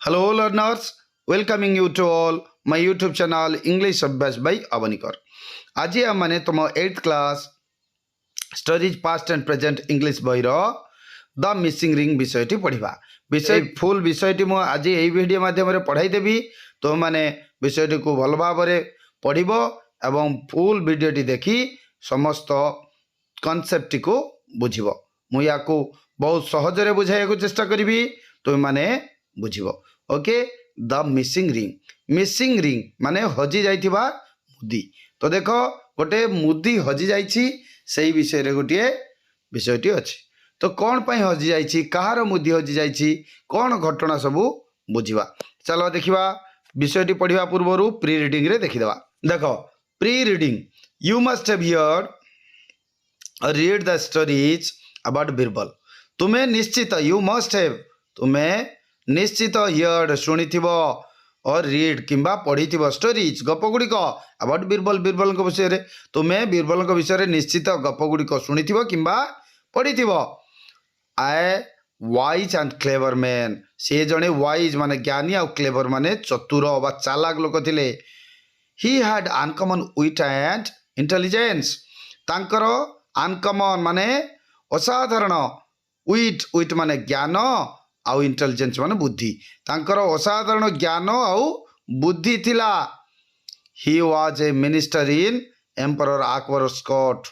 Hello learners, welcoming you to all my YouTube channel English Abhyas by Avanikar. आज हम माने तुम 8th class stories past and present English बहिर the missing ring विषयटी पढ़ा विषय full विषयटी मु आज यही वीडियो माध्यम पढ़ाई देवी तुम माने विषयटी को भल भाव पढ़ एवं फुल वीडियोटी देखी समस्त कॉन्सेप्ट को बुझिबो मु या को बहुत सहजरे बुझाइया चेष्टा करी तुम माने बुझिबो ओके। द मिसिंग रिंग माने हजि जाइथिबा मुदी। तो देख गोटे मुदी हजि जाइछि सेही विषय रे गोटे विषयटी अछि। तो कौन पाई हजि जाइछि कहार मुदी हजि जाइछि कौन घटना सबू बुझिबा। चलो देखिबा विषयटी पढ़िबा पूर्वरु प्री रीडिंग रे देखिदेबा। देखो pre reading you must have heard read the stories about Birbal. तुम्हें निश्चित यू मस्ट हैव तुम्हें निश्चित हियर्ड शुणिथिबो और रीड किंबा पढ़िथिबो स्टोरीज गप गुड़िक अबाउट बीरबल बीरबल विषय रे तुम्हें बीरबल विषय रे निश्चित गप गुड़िक शुणिथिबो किंबा पढ़िथिबो। आए वाइज एंड क्लेवर मैन से जड़े वाइज माने ज्ञानी और क्लेवर माने चतुर बा चालाक लोक थिले। He had uncommon wit and intelligence तांकर अनकॉमन माने असाधारण विट माने ज्ञान आउ इंटेलिजेंस माने बुद्धि तांकर असाधारण ज्ञान आउ बुद्धि थिला। He was a minister in emperor Akbar court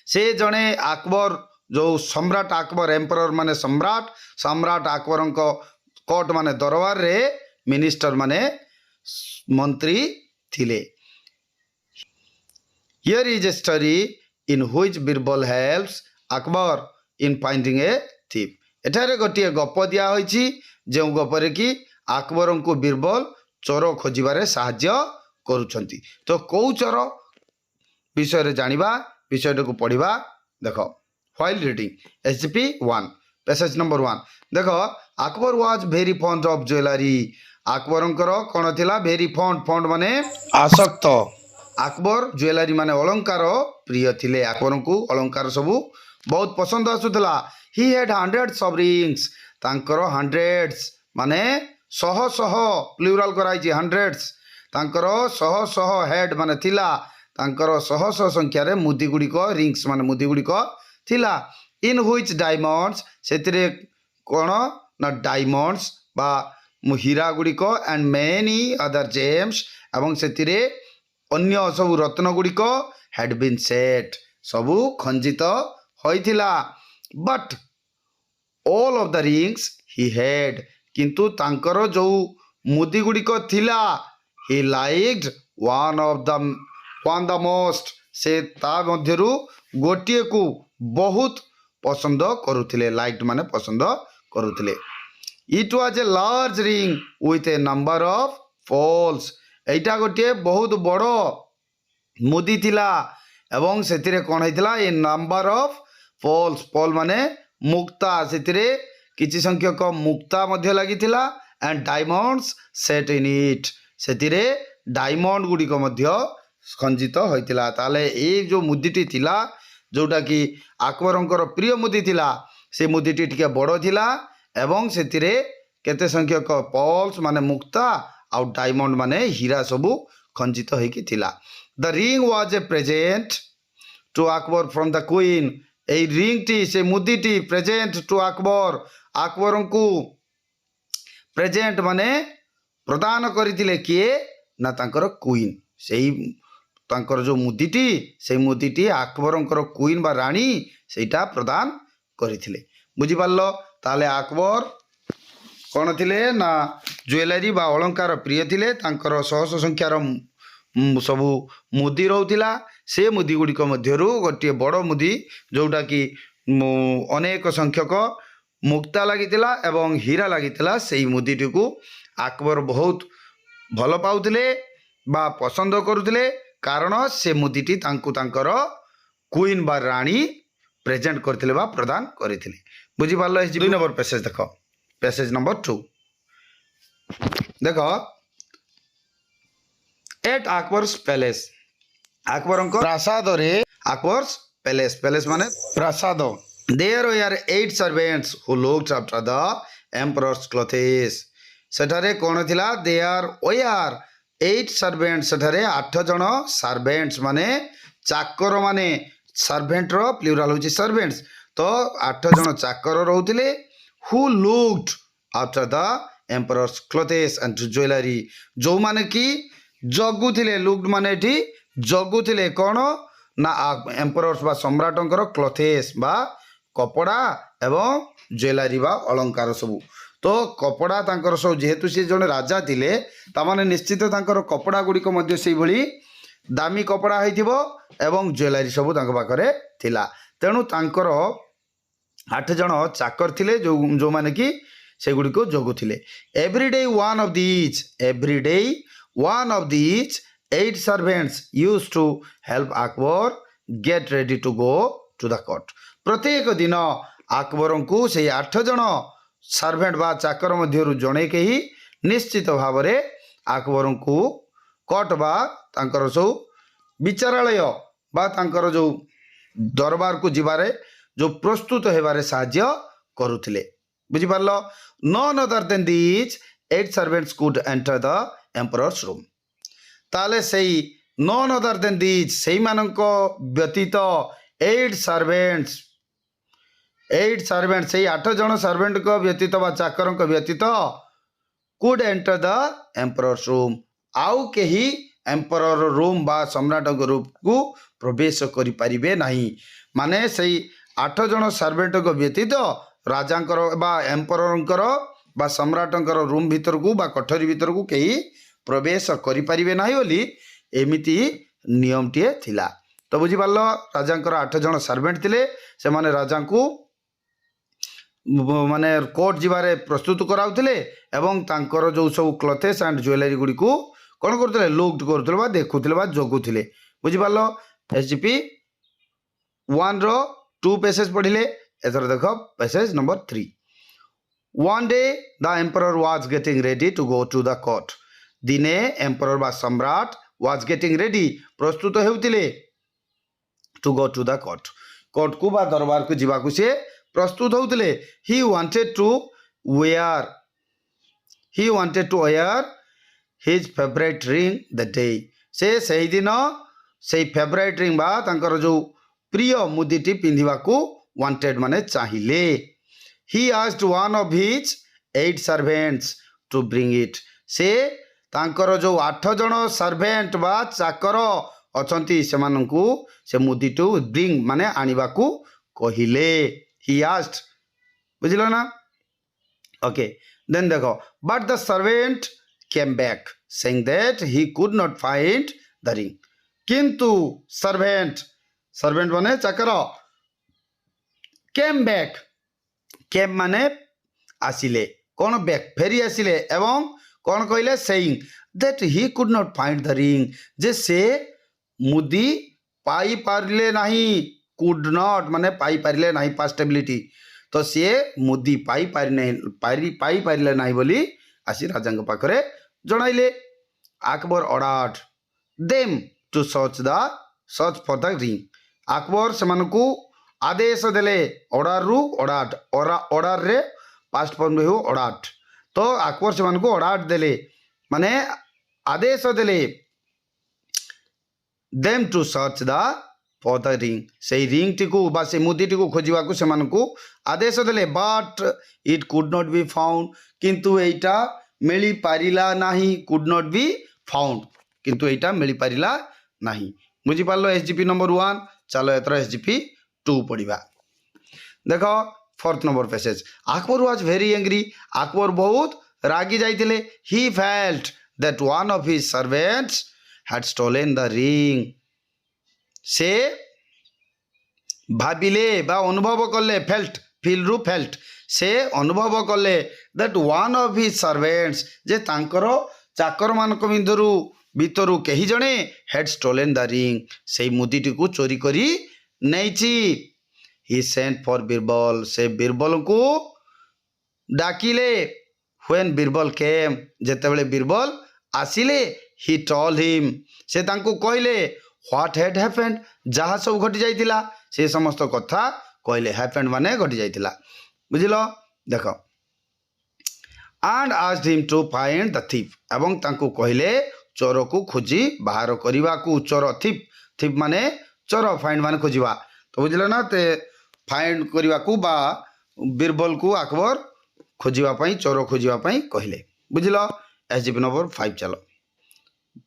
से जड़े अकबर जो सम्राट अकबर एम्परर माने सम्राट अकबर कोर्ट माने दरबार रे मिनिस्टर माने मंत्री थिले। Here is a story in which Birbal helps Akbar in finding a thief. एठारे गोटे गप दिया होइछि जो गपरे कि अकबर को बीरबल चोर खोजिबारे साहाय्य करूछंती। तो कौ चोर विषय रे जानिबा विषय को पढ़िबा। देखो while reading SGP 1 passage number 1 देखो Akbar was very fond of jewellery. अकबरंकर कोन थिला वेरी फॉन्ड माने आसक्त। अकबर ज्वेलरी माने अलंकार प्रिय थिले अकबर को अलंकार सबू बहुत पसंद आसुतला। He had hundreds of rings तांकर हंड्रेड्स माने शह शह प्लूरल कराई हंड्रेड्स तांकर शह शह हेड माने थिला तांकर शह शह संख्या रे मुदी गुड़िक रिंग्स माने मुदी गुड़िक थिला। इन व्हिच डायमंड्स सेतिरे कोन ना डायमंड्स बा हीरा गुड़िक एंड मेनी अदर जेम्स एवं सेतिरे अन्य सब रत्न गुड़िक हैड बीन सेट सबू खंजित होइथिला। But all of the rings he had किंतु तांकर जो मुदी गुड़िक थिला he liked one the most से ता मध्यरु गोटिए को बहुत पसंद करुथिले। लाइक्ड माने पसंद करुथिले। It was a large ring with a number of pearls. एटा गोटिए बहुत बड़ मुदी थिला एवं सेतिरे कोन हैथिला a number of pearls pearl माने मुक्ता सेतिरे किछि संख्यक मुक्ता मध्य लागिथिला and diamonds set in it सेतिरे डायमंड गुड़िक मध्य खंजित होइतिला। ताले ए जो मुदीटी थिला जोटा कि अकबरंकर प्रिय मुदी थिला से मुदीटी टिके बड़ थिला एवं सेतिरे केते संख्यक पॉल्स माने मुक्ता आउ डायमंड माने हीरा सबू खंजित होइकी थिला। The ring was a present to Akbar from the queen. ए रिंग टी से मुदीटी प्रेजेंट टू अकबर अकबर को प्रेजेंट माने प्रदान करथिले किए ना तांकर क्वीन सेही तांकर जो मुदीटी से मुदीटी अकबरंकर क्वीन बा रानी सेटा प्रदान करथिले। बुझी पारलो ताले अकबर कोन थिले ना ज्वेलरी बा अलंकार प्रिय थिले तांकर सहस्र संख्यार सबू मुदी रोथिला। से मुदी गुड़िक मध्यरु गोटे बड़ मुदी जोटा कि अनेक संख्यक मुक्ता लागितिला एवं हीरा लागितिला सेही मुदीटी को अकबर बहुत भल पाउथिले बा पसंद करुथिले कारण से मुदीटी तांकु तांकर क्वीन बा रानी प्रेजेंट करथिले बा प्रदान करथिले। बुझी पारलो। 2 नंबर पैसेज देखो पैसेज नंबर 2 देखो एट अकबर्स पैलेस अकबर प्रासाद रे अकबर्स पैलेस माने प्रासाद। There were 8 servants who looked after the emperor's clothes. ସେଠାରେ କ'ଣ ଥିଲା ଦେୟାର ଓୟାର 8 ସର୍ଭେଣ୍ଟ ସେଠାରେ 8 ଜଣ ସର୍ଭେଣ୍ଟସ୍ ମାନେ ଚାକର ମାନେ ସର୍ଭେଣ୍ଟର ପ୍ଲୁରାଲ ହେଉଛି ସର୍ଭେଣ୍ଟସ୍ ତ 8 ଜଣ ଚାକର ରହୁଥିଲେ who looked after the emperor's clothes and jewellery ଯେଉଁମାନେ କି ଜଗୁଥିଲେ ଲୁକ୍ଡ ମାନେ ଏଠି ଜଗୁଥିଲେ କ'ଣ ନା ଏମ୍ପରର୍ସ ବା ସମ୍ରାଟଙ୍କର କ୍ଲୋଥେସ୍ ବା କପଡ଼ା ଏବଂ ଜୁଏଲାରୀ ବା ଅଳଙ୍କାର ସବୁ ତ କପଡ଼ା ତାଙ୍କର ସବୁ ଯେହେତୁ ସେ ଜଣେ ରାଜା ଥିଲେ ତାମାନେ ନିଶ୍ଚିତ ତାଙ୍କର କପଡ଼ା ଗୁଡ଼ିକ ମଧ୍ୟ ସେଇଭଳି ଦାମୀ କପଡ଼ା ହେଇଥିବ ଏବଂ ଜୁଏଲାରୀ ସବୁ ତାଙ୍କ ପାଖରେ ଥିଲା ତେଣୁ ତାଙ୍କର 8 ଜଣ ଚାକର ଥିଲେ ଯେଉଁମାନେ କି ସେଗୁଡ଼ିକୁ ଜଗୁଥିଲେ every day one of these 8 servants used to help Akbar get ready to go to the court. प्रत्येक दिन अकबरଙ୍କୁ ସେଇ 8 ଜଣ ସର୍ଭେଣ୍ଟ ବା ଚାକର ମଧ୍ୟରୁ ଜଣେ କେହି ନିଶ୍ଚିତ ଭାବରେ अकबरଙ୍କୁ କୋର୍ଟ ବା ତାଙ୍କର ସବୁ ବିଚାରାଳୟ ବା ତାଙ୍କର ଯେଉଁ ଦରବାରକୁ ଯିବାରେ ଯେଉଁ ପ୍ରସ୍ତୁତ ହେବାରେ ସାହାଯ୍ୟ କରୁଥିଲେ ବୁଝିପାରିଲ none other than these 8 servants could enter the emperor's room ताले सेई नॉन अदर देन दीज ସେଇମାନଙ୍କ ବ୍ୟତୀତ 8 ସର୍ଭେଣ୍ଟସ୍ ସେଇ 8 ଜଣ ସର୍ଭେଣ୍ଟଙ୍କ ବ୍ୟତୀତ ବା ଚାକରଙ୍କ ବ୍ୟତୀତ କୁଡ୍ ଏଣ୍ଟର ଦ ଏମ୍ପରର୍ସ ରୁମ୍ ଆଉ କେହି ଏମ୍ପରର ରୁମ୍ ବା ସମ୍ରାଟଙ୍କ ରୁମ୍କୁ ପ୍ରବେଶ କରିପାରିବେ ନାହିଁ ମାନେ ସେଇ 8 ଜଣ ସର୍ଭେଣ୍ଟଙ୍କ ବ୍ୟତୀତ ରାଜାଙ୍କର ବା ଏମ୍ପରରଙ୍କର ବା ସମ୍ରାଟଙ୍କର ରୁମ୍ ଭିତରକୁ ବା କୋଠରୀ ଭିତରକୁ କେହି प्रवेश करिपारिबे नाही बोली एमिति नियमटीए थिला तो बुझिपारल राजांकर 8 जण सर्वेंट थिले से माने राजांकु माने कोर्ट जिबारे प्रस्तुत कराउथिले एवं तांकर जो सब क्लोथेस एंड ज्वेलरी गुडी को कोन करथले लुक्ड करथले बा देखुथले बा जगुथले बुझिपारल एसजीपी 1 रो 2 पेजेस पढिले एथर देखो pages number 3 One day the emperor was getting ready to go to the court दिने एम्परर बा सम्राट वाज गेटिंग रेडी प्रस्तुत हेउतिले to go to the court को बा दरबार को जीवा को से प्रस्तुत होउतिले he wanted to wear his favourite ring the day से सही दिन से फेवरेट रिंग बा तांकर जो प्रिय मुदीटी पिंधिबा को वांटेड माने चाहिए he asked one of his 8 servants to bring it से तांकर जो 8 जण सर्वेंट बा चाकर अछंती सेमानंकु से मुदी टू ब्रिंग माने आनिबा को कहिले ही आस्क्ड बुझिलो ना ओके देन देखो but the servant came back saying that he could not find the ring किंतु सर्वेंट माने चाकर केम बैक केम माने आसिले कोन बैक फेरी आसिले एवं कौन कहले saying that he could not find the ring जे से मुदी पाई पारले नहीं कुड नॉट माने पाई पारले नहीं पास्टेबिलिटी तो से मुदी पाई पारले नहीं बोली आसी राजा पाखरे जणाइले Akbar ordered them to search for the ring Akbar सेमानकु आदेश देले ऑर्डर रे पास्ट फॉर्म रे हो ऑर्डर्ड तो अकबर से मानको ऑर्डर देले माने आदेश देले them to search the for the ring से रिंग टिकु बा से मुदी टिकु खोजिबा को से मानको आदेश देले but it could not be found किंतु एटा मिली पारिला नाही कुड नॉट बी फाउंड किंतु एटा मिली पारिला नाही बुझी पारलो एसजीपी नंबर 1 चलो एतर एसजीपी 2 पढिबा देखो 4th number passage Akbar was very angry Akbar बहुत रागी जाइतिले he felt that one of his servants had stolen the ring से भाबिले बा अनुभव कले फेल्ट से अनुभव कले that one of his servants जे तांकर चाकर मानक भितरु कही जणे हैड स्टोलन द रिंग से मुदीटी को चोरी करी नैची ही सेंट फॉर बीरबल से बीरबल को डाकिले व्हेन बीरबल केम जेतेबेले बीरबल आसिले ही टोल्ड हिम से तांको कहले व्हाट हैड हैपेंड जहा सब घटी जाइतिला से समस्त कथा कहले हैपेंड माने घटी जाइतिला बुझिलो देखो and asked him to find the thief ଏବଂ ତାଙ୍କୁ କହିଲେ ଚୋରକୁ ଖୋଜି ବାହାର କରିବାକୁ ଚୋର thief ମାନେ ଚୋର find ମାନେ ଖୋଜିବା ତ ବୁଝିଲ ନା ତେ find କରିବାକୁ ବା ବୀରବଲକୁ আকবର ଖୋଜିବା ପାଇଁ ଚୋର ଖୋଜିବା ପାଇଁ କହିଲେ ବୁଝିଲ SGP ନମ୍ବର 5 ଚାଲ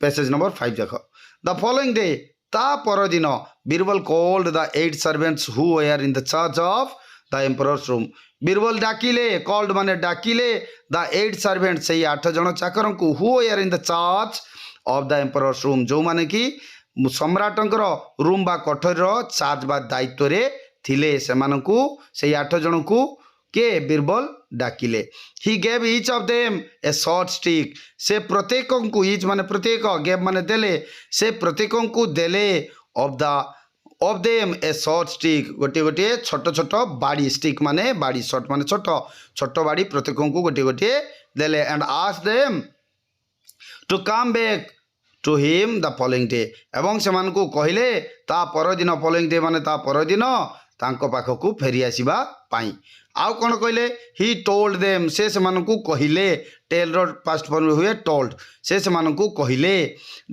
passage number 5 ଦେଖ the following day ତା ପରଦିନ Birbal called the 8 servants who were in the charge of the emperor's room Birbal ଡାକିଲେ called ମାନେ ଡାକିଲେ the 8 servants ସେଇ 8 ଜଣ ଚାକରଙ୍କୁ who were in the charge of the emperor's room ଯେଉଁମାନେ କି ସମ୍ରାଟଙ୍କର ରୁମ୍ ବା କୋଠରୀର ଚାର୍ଜ ବା ଦାୟିତ୍ୱରେ ଥିଲେ ସେମାନଙ୍କୁ ସେଇ 8 ଜଣଙ୍କୁ के Birbal डाकिले he gave each of them a short stick से प्रत्येक को each माने प्रत्येक gave माने देले से प्रत्येक को देले of them a short stick गोटे गोटे छोट छोट बाड़ी stick माने बाड़ी short माने छोट छोट बाड़ी प्रत्येक को गोटे गोटे देले and asked them to come back to him the following day एवं सेमान को कहले ता पर दिन following day माने ता पर दिन तांको पाखकू फेरी आसीबा पाई आउ कौन कहले ही टोल्ड देम से सेमानकू कहिले टेल रो पास्ट फॉर्म हुए टोल्ड से सेमानकू कहिले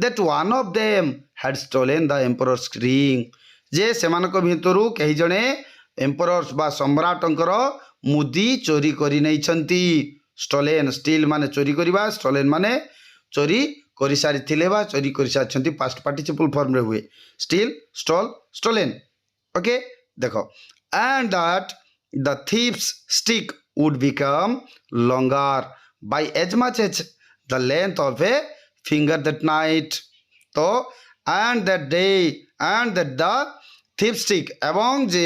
that one of them had stolen the emperor's ring जे सेमानक भितरु कहि जणे एम्परर्स बा सम्राटंकर मुदी चोरी करि नै छंती स्टोलेन स्टील माने चोरी करिबा स्टोलेन माने चोरी करि सारि थिले बा चोरी करि सारि छंती पास्ट पार्टिसिपल फॉर्म रे हुए स्टील स्टोल स्टोलेन ओके देखो and that the thief's stick would become longer by as much as the length of a finger that night तो and that day and that the thief stick एवं जे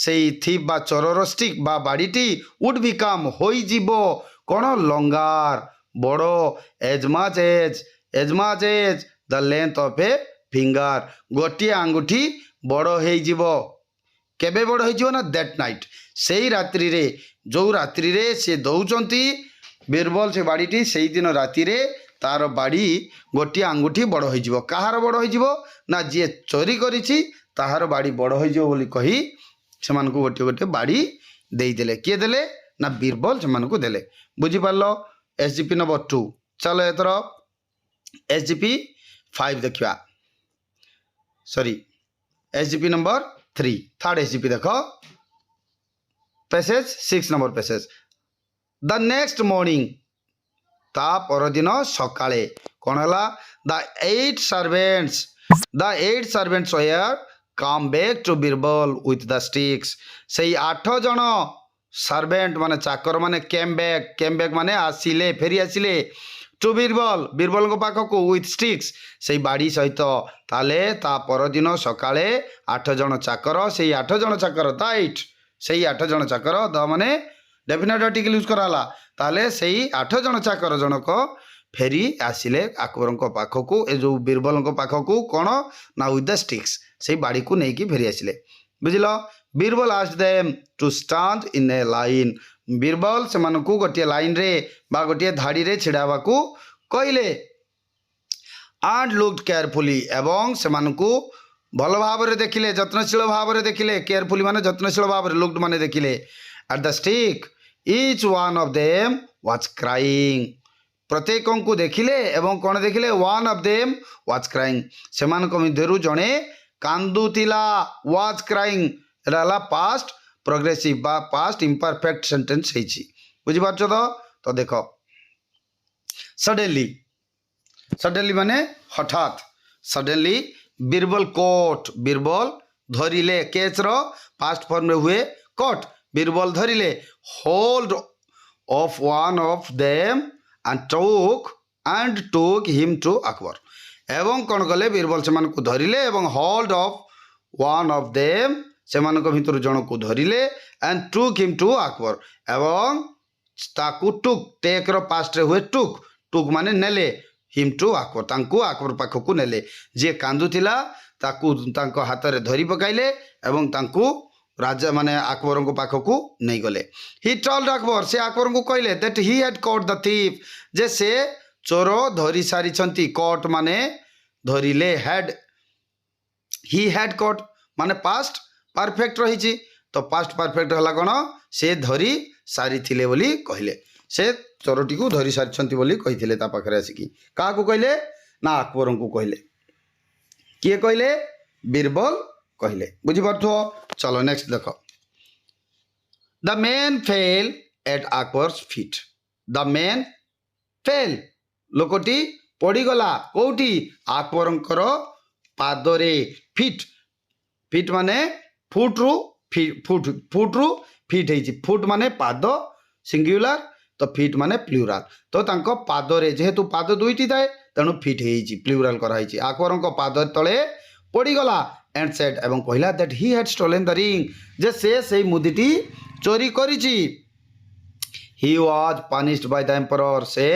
सेई thief बा चोरर stick बा बाड़ीटी would become होई जीवो कोन longer बड़ो as much as the length of a finger गोटी आंगुठी बड़ो हेई जीवो केबे बड़ हो ना दैट नाइट से ही रात्रि रे जो रात्रि रे से दौंती बीरबल से बाड़ीटी से दिन राति रे तार बाड़ी गोटे आंगुठी बड़ हो कहार बड़ हो ना जी चोरी करिछि ताहार बाड़ी बड़ हो कही से गोटे गोटे बाड़ी देदेले किए देले ना बीरबल से देले बुझीपार SGP नंबर 2 चलो एथर SGP 5 देखा sorry SGP number 3 third SGP देखो passage 6 number passage the next morning ता परदिन सकाळे कोन हला the 8 servants where come back to Birbal with the sticks सेई 8 जण सर्वेंट माने चाकर माने केम बैक माने आसिले फेरी आसिले टू बीरबल को पाखक विथ स्टिक्स से बाड़ी सहित ताले ता परदिन सकाळे 8 जण चाकर से 8 जण चाकर दाइट से 8 जण चाकर द माने डेफिनेट आर्टिकल यूज कराला ताले से 8 जण चाकर जनक फेरी आसिले अकबर को पाखक ए जो बीरबल को पाखक कोन ना विथ द स्टिक्स से बाड़ी को नेकी फेरी आसिले बुझिलो Birbal asked them to stand in a line Birbal से मानकू गोटे लाइन रे बा गोटे धाड़ी रे छिड़ावा को कहले एंड लुक्ड केयरफुली एवं से मानकू भल भाव रे देखिले जत्नशील भाव रे देखिले केयरफुली माने जत्नशील भाव रे लुक्ड माने देखिले at the stick each one of them was crying प्रत्येक को देखिले एवं कोन देखिले one of them was crying से मानक मध्यरु जणे कांदुतिला वाज क्राइंग रहला पास्ट प्रोग्रेसिव बा पास्ट इम्परफेक्ट सेंटेंस है बुझी पार्छ तो देख सडनली माने हठात सडनली बीरबल धरिले केच रो पास्ट फॉर्म रे हुए कोट बीरबल धरिले hold of one of them and took him to Akbar एवं कौन कले बीरबल से मानकू धरिले एवं hold of one of them से भितर जन को धरिले and took him to Akbar एवं ताकू टुक टेक रो पास्ट रे हुए टुक माने नेले हिम टू अकबर तांकू अकबर पाखकू नेले जे कांदुथिला ताकू तांको हाथ रे धरी पकाइले एवं तांकू राजा माने अकबर को पाखकू नहीं गले ही टोल्ड अकबर से अकबर को कहले that he had caught the thief जे से चोर धरी सारी छंती कॉट माने धरिले हैड ही हैड कॉट माने पास्ट परफेक्ट रही तो पास्ट परफेक्ट हला कोन से धरी सारी थिले बोली कहले से चोरटी को धरी सारी बोली कही ता पाखरे आसिकी क्या कहले ना अकबर को कहले किए कहले बीरबल कहले बुझीपार चलो नेक्स्ट देख the man fell at Akbar's feet the man fell लोकटी पड़गला कौटी अकबर पादरे फिट फिट माने फुट्रु फुट्रु फिट है फुट माने पाद सिंगुलर तो फिट माने प्लूराल तो तांको पादरे जेहेतु पाद दुईटी थाए तेणु फिट है प्लूराल कराई अकबर पाद तले पड़गला एंड सेड एवं कहला that he had stolen the ring जे से मुदीटी चोरी करिछि he was punished by the emperor से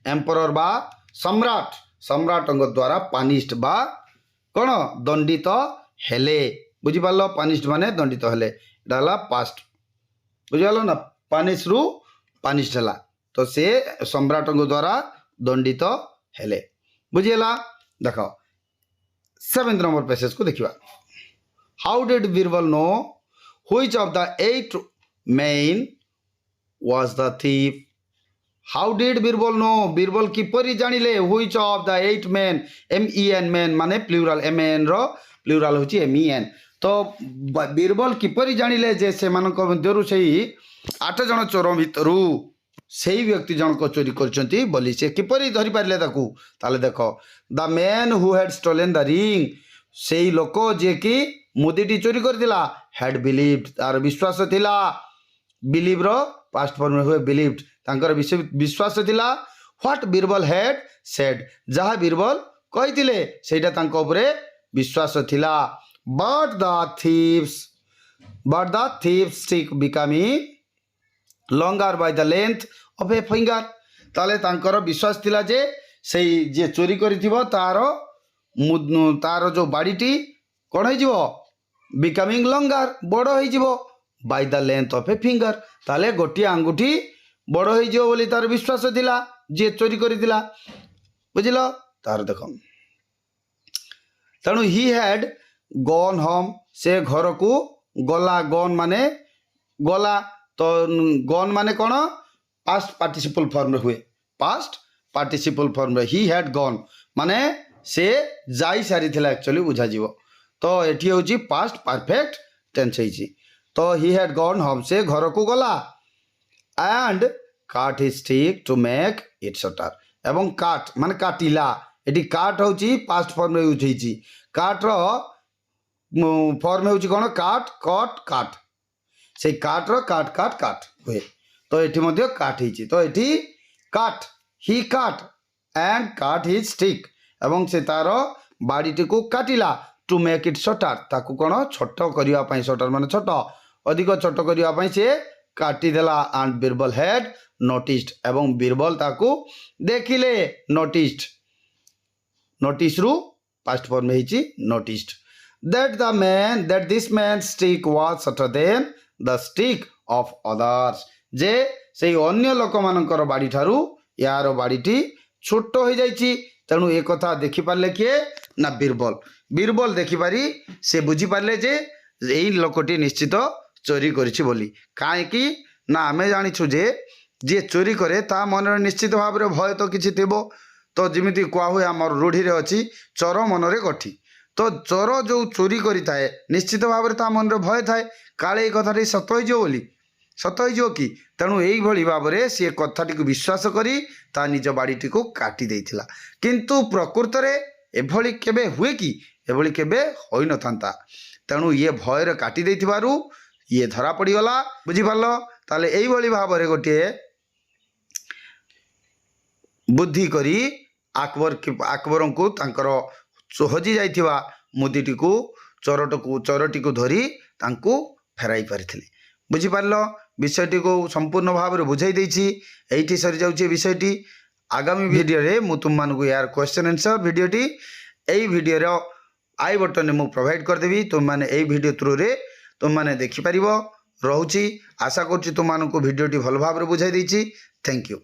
एम्परर बा सम्राट सम्राटଙ୍କ द्वारा पनिश्ड बा कौन दंडित हेले बुझीपार पनिश्ड माने दंडित हेले एटा पास्ट बुझीपाल ना पनिश रु पनिश्ड है तो से सम्राटଙ୍କ द्वारा दंडित हेले बुझीगला देख 7th नंबर पैसेज को देखिए how did Birbal know which of the 8 men was the thief how did Birbal know Birbal किपरि जानिले which of the 8 men MEN men माने प्लूराल MAN रो प्लूराल होची MEN तो बीरबल किपरि जानिले जे से मानक मध्यरु सेही 8 जन चोर भितरु सेही व्यक्ति जनक चोरी करचंती बोली से किपरि धरि पारले ताकू ताले देखो the man who had stolen the ring सेही लोक जे कि मुदीटी चोरी करथिला हैड बिलीव्ड तार विश्वास थिला बिलीव रो पास्ट फॉर्म में हुए बिलीव्ड तांकर विश्वास थिला व्हाट बीरबल हैड सेड जहा बीरबल कहिथिले सेटा तांको उपरे विश्वास थिला but the thieves stick becoming longer by the length of a finger ताले तांकर विश्वास थिला जे सेही जे चोरी करिथिबो तार जो बाड़ीटी कौन हो बिकमिंग लॉन्गर बड़ हो by the length of a finger ताले गोटे आंगुठी बड़ हो बोली तार विश्वास थिला जे चोरी करिथिला बुझिल तार देख तेणु ही हैड गॉन होम से घर को गला गॉन माने गला तो गॉन माने कौन पास्ट पार्टिसिपल फॉर्म हुए past participle form he had gone माने से जाई सारी थिला एक्चुअली बुझा जीवो तो एठी होची पास्ट परफेक्ट टेंस होची तो ही हैड गॉन होम से घर को गला एंड काट his stick to make it shorter एवं काट माने काटिला एठी काट होची पास्ट फॉर्म में यूज होची काट रो फॉर्म होची कोन काट कट काट से काट रो काट काट काट हुए तो एठी मध्य काट होची तो एठी काट ही काट एंड काट हिज स्टिक एवं से तार बाड़ीटी को काटिला टू मेक इट शॉर्टर ताकू कोन छोट करिया पई शॉर्टर माने छोट अधिक छोट करिया पई से काटी देला एंड बीरबल हैड नोटिस्ड एवं बीरबल ताकू देखिले नोटिस्ड नोटिस रु पास्ट फॉर्म में हिची noticed that this man stick was shorter than the stick of others जे से अन्य लोक मानकर बाड़ी ठारू यार बाड़ीटी छोट हो जाइछि तेणु एक कथा देखि पारले किए ना बीरबल बीरबल देखि पारी से बुझी पारले जे एई लोकटी निश्चित चोरी करिछि बोली काहे कि ना आमे जानिछु जे जे चोरी करे ता मन निश्चित भाव रे भय तो किछि थिबो तो जिमिति कुआ हुए हमर रूढ़ी रे अछि चोर मन रे गठी तो चोर जो चोरी करि थाए निश्चित भाव रे ता मन रे भय थाए काले कथाटी सत होइजो बोली सत होइजो कि तेणु एई भली भाव रे से कथाटी को विश्वास करी ता निज बाड़ीटी को काटी देइथिला किंतु प्रकृत रे एभली केबे हुए कि एभली केबे होई न थांता तेणु ये भय रे काटी देइथिबारु ये धरा पड़ी गला बुझी पारलो ताले एई भली भाव रे गोटे बुद्धि करी अकबर को तांकर हजि जाइथिबा मुदीटी को चोरटी को धरी तांको फेराई पारिथिले बुझी पारलो विषयटी को संपूर्ण भाव में बुझाई देछि एठी सरी जाउछि विषयटी आगामी वीडियो रे मु तुम मानकु यार क्वेश्चन आंसर वीडियोटी एई वीडियो रो आई बटन में मु प्रोवाइड कर देबी तुम माने एई वीडियो थ्रू रे तुम माने देखि परिबो रहउछि आशा करछि तुम मानकु वीडियोटी भल भाव में बुझाई देछि थैंक यू।